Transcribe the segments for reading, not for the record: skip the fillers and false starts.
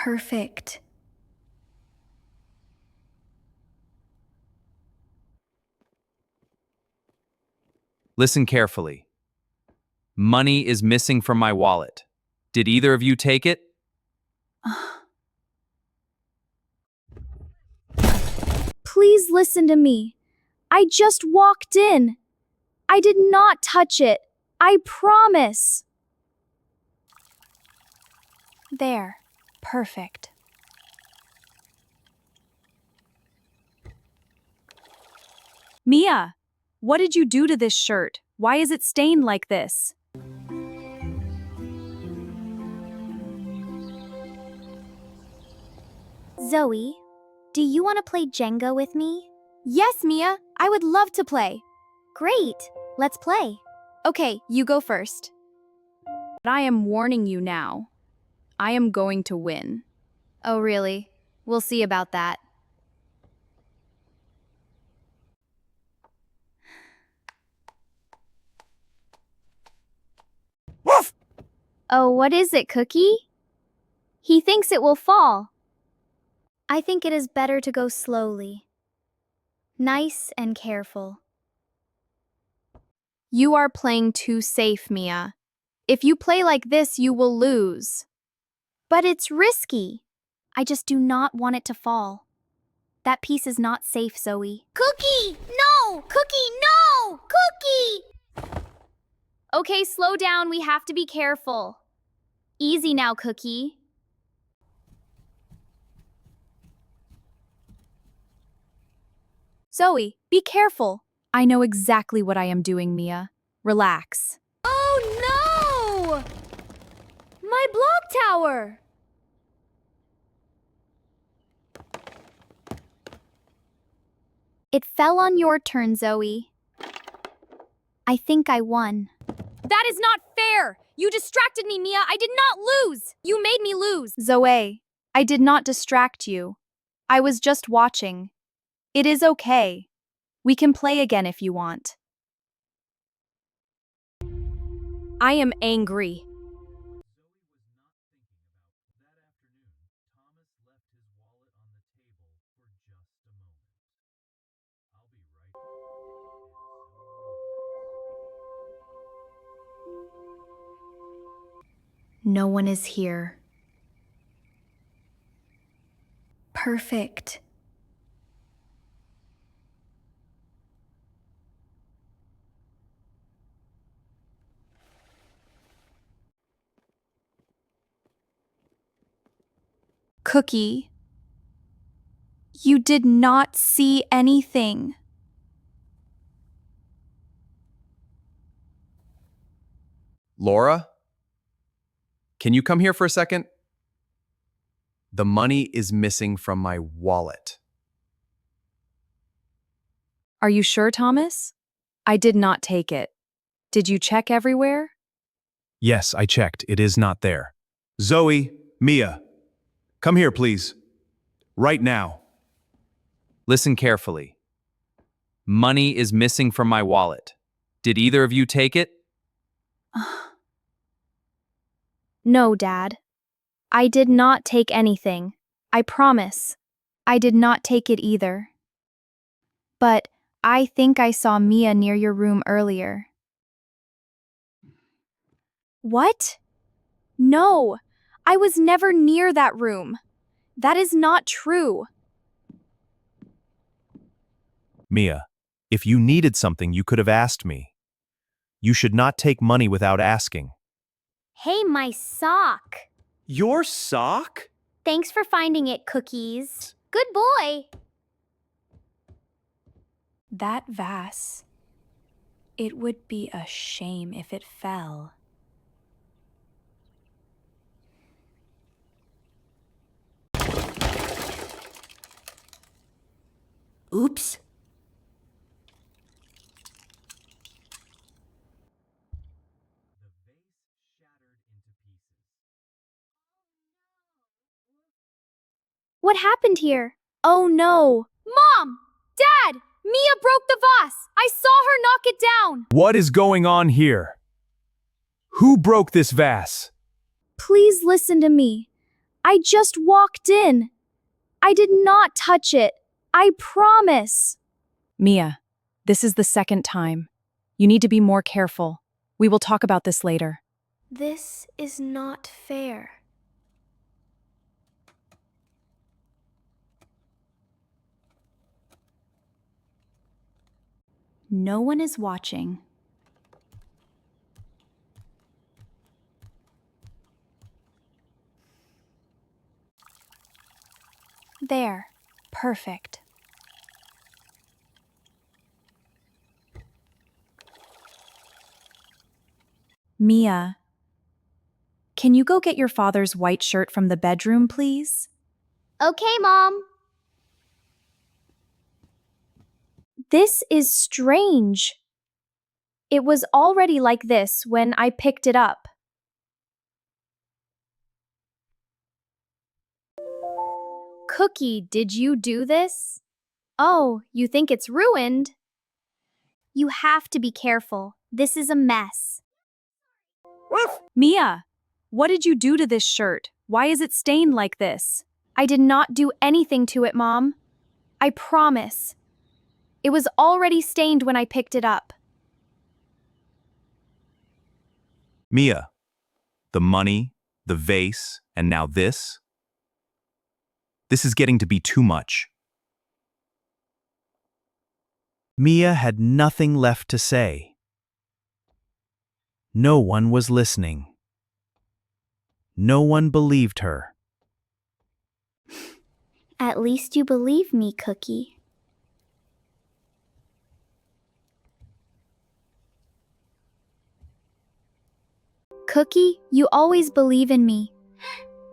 Perfect. Listen carefully. Money is missing from my wallet. Did either of you take it? Please listen to me. I just walked in. I did not touch it. I promise. There. Perfect. Mia, what did you do to this shirt? Why is it stained like this? Zoe, do you want to play Jenga with me? Yes, Mia. I would love to play. Great. Let's play. Okay, you go first. But I am warning you now. I am going to win. Oh, really? We'll see about that. Woof! Oh, what is it, Cookie? He thinks it will fall. I think it is better to go slowly. Nice and careful. You are playing too safe, Mia. If you play like this, you will lose. But it's risky. I just do not want it to fall. That piece is not safe, Zoe. Cookie! No! Cookie, no! Cookie! Okay, slow down. We have to be careful. Easy now, Cookie. Zoe, be careful. I know exactly what I am doing, Mia. Relax. Oh no! My block tower! It fell on your turn, Zoe. I think I won. That is not fair! You distracted me, Mia! I did not lose! You made me lose! Zoe, I did not distract you. I was just watching. It is okay. We can play again if you want. I am angry. No one is here. Perfect. Cookie, you did not see anything. Laura? Can you come here for a second? The money is missing from my wallet. Are you sure, Thomas? I did not take it. Did you check everywhere? Yes, I checked. It is not there. Zoe, Mia, come here, please. Right now. Listen carefully. Money is missing from my wallet. Did either of you take it? No, Dad. I did not take anything. I promise. I did not take it either. But I think I saw Mia near your room earlier. What? No, I was never near that room. That is not true. Mia, if you needed something, you could have asked me. You should not take money without asking. Hey, my sock! Your sock? Thanks for finding it, Cookies. Good boy! That vase. It would be a shame if it fell. Oops. What happened here? Oh no! Mom! Dad! Mia broke the vase! I saw her knock it down! What is going on here? Who broke this vase? Please listen to me. I just walked in. I did not touch it. I promise. Mia, this is the second time. You need to be more careful. We will talk about this later. This is not fair. No one is watching. There. Perfect. Mia, can you go get your father's white shirt from the bedroom, please? Okay, Mom. This is strange. It was already like this when I picked it up. Cookie, did you do this? Oh, you think it's ruined? You have to be careful. This is a mess. Mia, what did you do to this shirt? Why is it stained like this? I did not do anything to it, Mom. I promise. It was already stained when I picked it up. Mia, the money, the vase, and now this? This is getting to be too much. Mia had nothing left to say. No one was listening. No one believed her. At least you believe me, Cookie. Cookie, you always believe in me.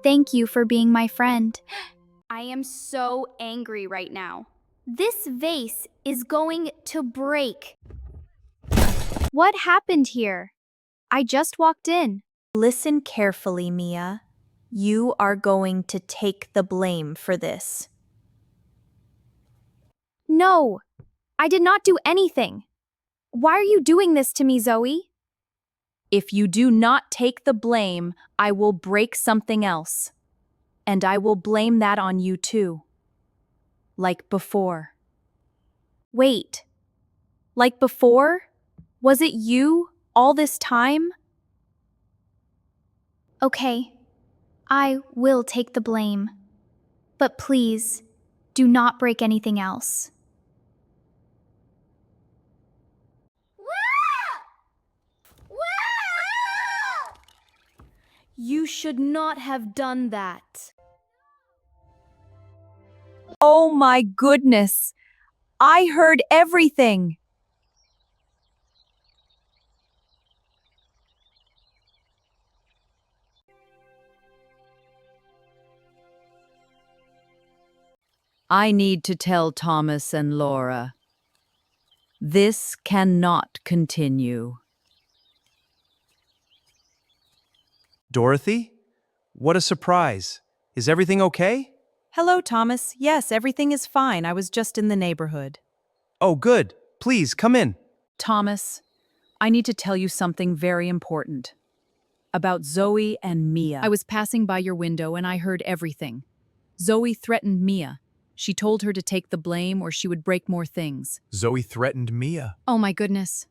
Thank you for being my friend. I am so angry right now. This vase is going to break. What happened here? I just walked in. Listen carefully, Mia. You are going to take the blame for this. No, I did not do anything. Why are you doing this to me, Zoe? If you do not take the blame, I will break something else. And I will blame that on you too. Like before. Wait. Like before? Was it you all this time? Okay, I will take the blame. But please, do not break anything else. You should not have done that. Oh my goodness! I heard everything! I need to tell Thomas and Laura. This cannot continue. Dorothy? What a surprise. Is everything okay? Hello, Thomas. Yes, everything is fine. I was just in the neighborhood. Oh, good. Please, come in. Thomas, I need to tell you something very important. About Zoe and Mia. I was passing by your window and I heard everything. Zoe threatened Mia. She told her to take the blame or she would break more things. Zoe threatened Mia. Oh my goodness.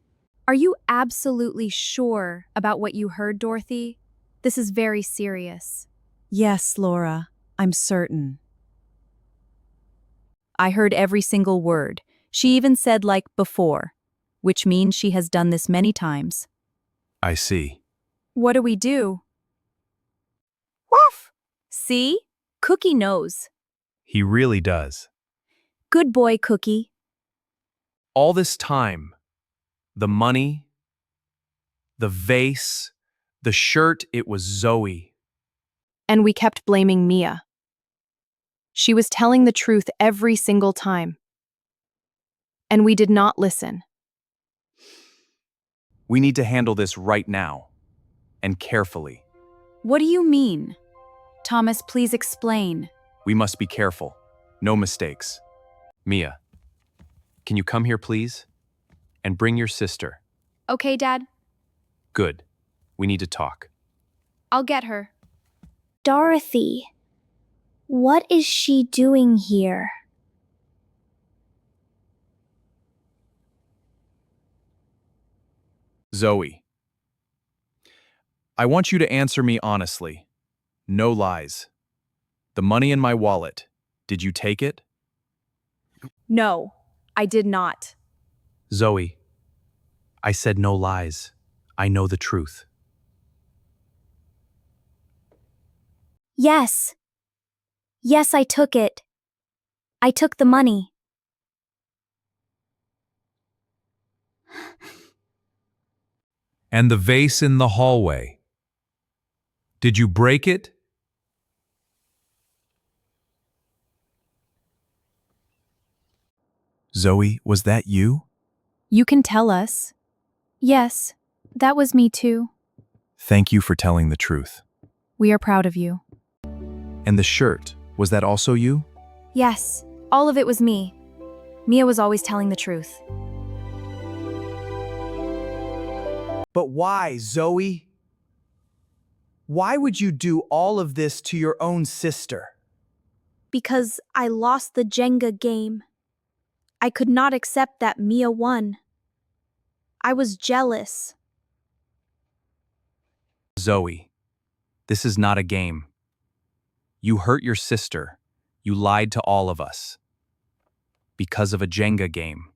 Are you absolutely sure about what you heard, Dorothy? This is very serious. Yes, Laura, I'm certain. I heard every single word. She even said like before, which means she has done this many times. I see. What do we do? See? Cookie knows. He really does. Good boy, Cookie. All this time, the money, the vase, the shirt, it was Zoe. And we kept blaming Mia. She was telling the truth every single time. And we did not listen. We need to handle this right now, and carefully. What do you mean? Thomas, please explain. We must be careful. No mistakes. Mia, can you come here, please? And bring your sister. Okay, Dad, Good. We need to talk. I'll get her. Dorothy, What is she doing here? Zoe, I want you to answer me honestly. No lies. The money in my wallet, did you take it? No, I did not. Zoe, I said no lies. I know the truth. Yes. Yes, I took it. I took the money. And the vase in the hallway. Did you break it? Zoe, was that you? You can tell us. Yes, that was me too. Thank you for telling the truth. We are proud of you. And the shirt, was that also you? Yes, all of it was me. Mia was always telling the truth. But why, Zoe? Why would you do all of this to your own sister? Because I lost the Jenga game. I could not accept that Mia won. I was jealous. Zoe, this is not a game. You hurt your sister. You lied to all of us. Because of a Jenga game.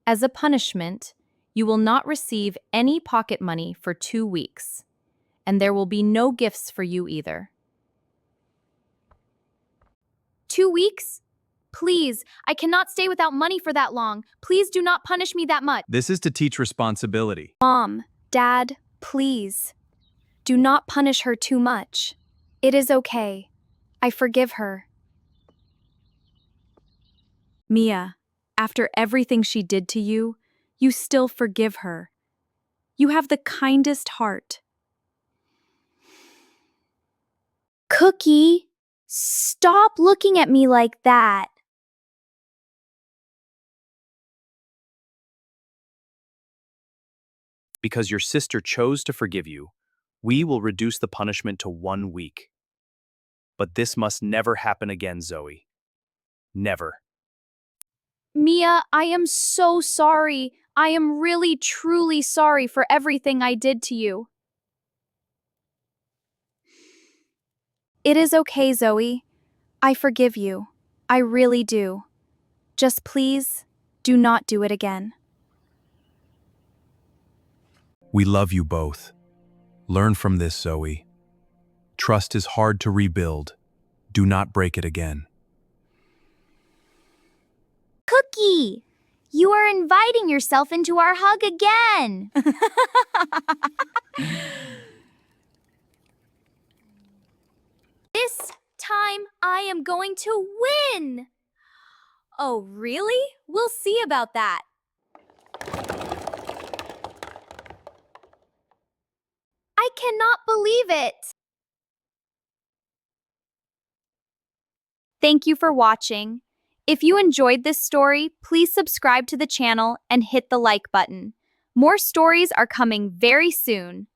As a punishment, you will not receive any pocket money for 2 weeks, and there will be no gifts for you either. 2 weeks? Please, I cannot stay without money for that long. Please do not punish me that much. This is to teach responsibility. Mom, Dad, please. Do not punish her too much. It is okay. I forgive her. Mia, after everything she did to you, you still forgive her. You have the kindest heart. Cookie, stop looking at me like that. Because your sister chose to forgive you, we will reduce the punishment to 1 week. But this must never happen again, Zoe. Never. Mia, I am so sorry. I am really, truly sorry for everything I did to you. It is okay, Zoe. I forgive you. I really do. Just please, do not do it again. We love you both. Learn from this, Zoe. Trust is hard to rebuild. Do not break it again. Cookie, you are inviting yourself into our hug again. This time I am going to win. Oh, really? We'll see about that. I cannot believe it. Thank you for watching. If you enjoyed this story, please subscribe to the channel and hit the like button. More stories are coming very soon.